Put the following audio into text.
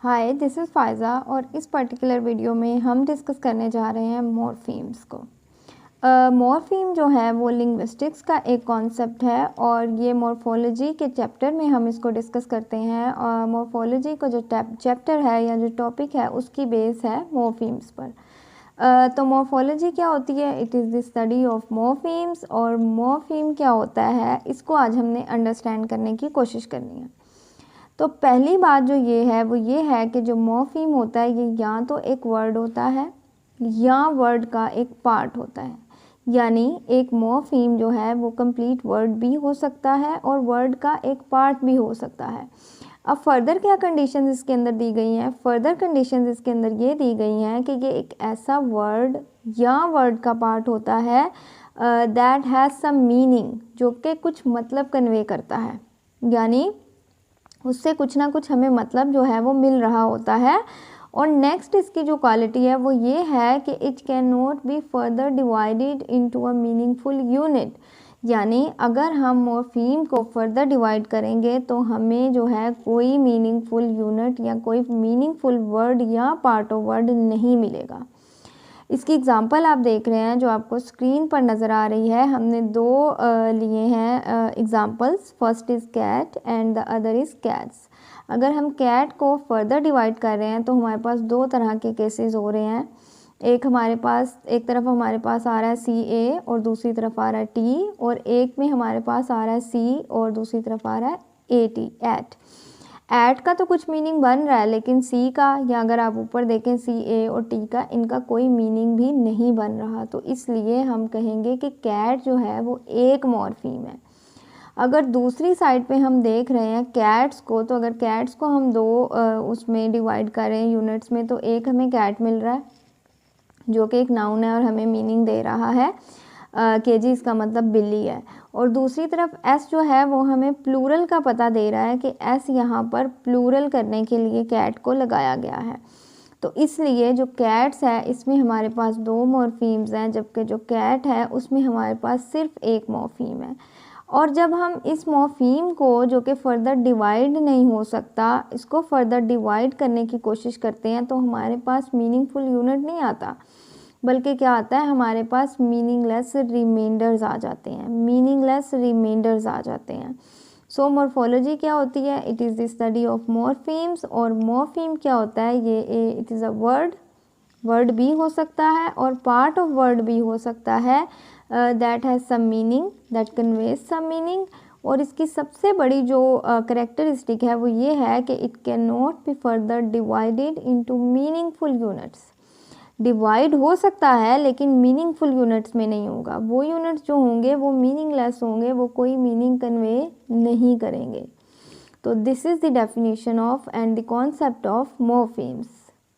Hi, this is Faiza और इस particular video में हम डिस्कस करने जा रहे हैं मॉर्फीम्स को। मॉर्फीम जो है वो लिंग्विस्टिक्स का एक कॉन्सेप्ट है और ये मॉर्फोलॉजी के चैप्टर में हम इसको डिस्कस करते हैं। और मॉर्फोलॉजी का जो चैप्टर है या जो टॉपिक है उसकी बेस है मॉर्फीम्स पर। तो मॉर्फोलॉजी क्या होती है? It is the study of morphemes. और मॉर्फीम क्या होता है इसको आज हमने अंडरस्टैंड करने की कोशिश करनी है। तो पहली बात जो ये है वो ये है कि जो मॉर्फीम होता है ये या तो एक वर्ड होता है या वर्ड का एक पार्ट होता है। यानी एक मॉर्फीम जो है वो कंप्लीट वर्ड भी हो सकता है और वर्ड का एक पार्ट भी हो सकता है। अब फर्दर क्या कंडीशंस इसके अंदर दी गई हैं? फर्दर कंडीशंस इसके अंदर ये दी गई हैं कि ये एक ऐसा वर्ड या वर्ड का पार्ट होता है दैट हैज़ सम मीनिंग, जो कि कुछ मतलब कन्वे करता है, यानी उससे कुछ ना कुछ हमें मतलब जो है वो मिल रहा होता है। और नेक्स्ट इसकी जो क्वालिटी है वो ये है कि it can not be further divided into a meaningful unit. यानी अगर हम मॉर्फीम को फर्दर डिवाइड करेंगे तो हमें जो है कोई मीनिंगफुल यूनिट या कोई मीनिंगफुल वर्ड या पार्ट ऑफ वर्ड नहीं मिलेगा। इसकी एग्जांपल आप देख रहे हैं जो आपको स्क्रीन पर नज़र आ रही है। हमने दो लिए हैं examples, first is cat and the other is cats. अगर हम कैट को फर्दर डिवाइड कर रहे हैं तो हमारे पास दो तरह के केसेस हो रहे हैं। एक तरफ हमारे पास आ रहा है CA और दूसरी तरफ आ रहा है T, और एक में हमारे पास आ रहा है C और दूसरी तरफ आ रहा है AT, एट। ऐट का तो कुछ मीनिंग बन रहा है, लेकिन सी का, या अगर आप ऊपर देखें CA और T का, इनका कोई मीनिंग भी नहीं बन रहा। तो इसलिए हम कहेंगे कि कैट जो है वो एक मॉर्फीम है। अगर दूसरी साइड पे हम देख रहे हैं कैट्स को, तो अगर कैट्स को हम दो उसमें डिवाइड करें यूनिट्स में, तो एक हमें कैट मिल रहा है जो कि एक नाउन है और हमें मीनिंग दे रहा है केजी, इसका मतलब बिल्ली है। और दूसरी तरफ एस जो है वो हमें प्लूरल का पता दे रहा है कि एस यहाँ पर प्लूरल करने के लिए कैट को लगाया गया है। तो इसलिए जो कैट्स है इसमें हमारे पास दो मॉर्फीम्स हैं, जबकि जो कैट है उसमें हमारे पास सिर्फ एक मॉर्फीम है। और जब हम इस मॉर्फीम को, जो कि फ़र्दर डिवाइड नहीं हो सकता, इसको फ़र्दर डिवाइड करने की कोशिश करते हैं तो हमारे पास मीनिंगफुल यूनिट नहीं आता, बल्कि क्या आता है, हमारे पास मीनिंगलेस रिमाइंडर्स आ जाते हैं। सो मॉर्फोलॉजी क्या होती है? It is the study of morphemes. और मॉर्फीम क्या होता है? ये इट इज़ अ वर्ड भी हो सकता है और पार्ट ऑफ वर्ड भी हो सकता है that has some meaning, that conveys some meaning. और इसकी सबसे बड़ी जो करेक्टरिस्टिक है वो ये है कि it can not be further divided into meaningful units. Divide हो सकता है लेकिन मीनिंगफुल यूनिट्स में नहीं होगा। वो यूनिट्स जो होंगे वो मीनिंगलेस होंगे, वो कोई मीनिंग कन्वे नहीं करेंगे। तो this is the definition of and the concept of morphemes.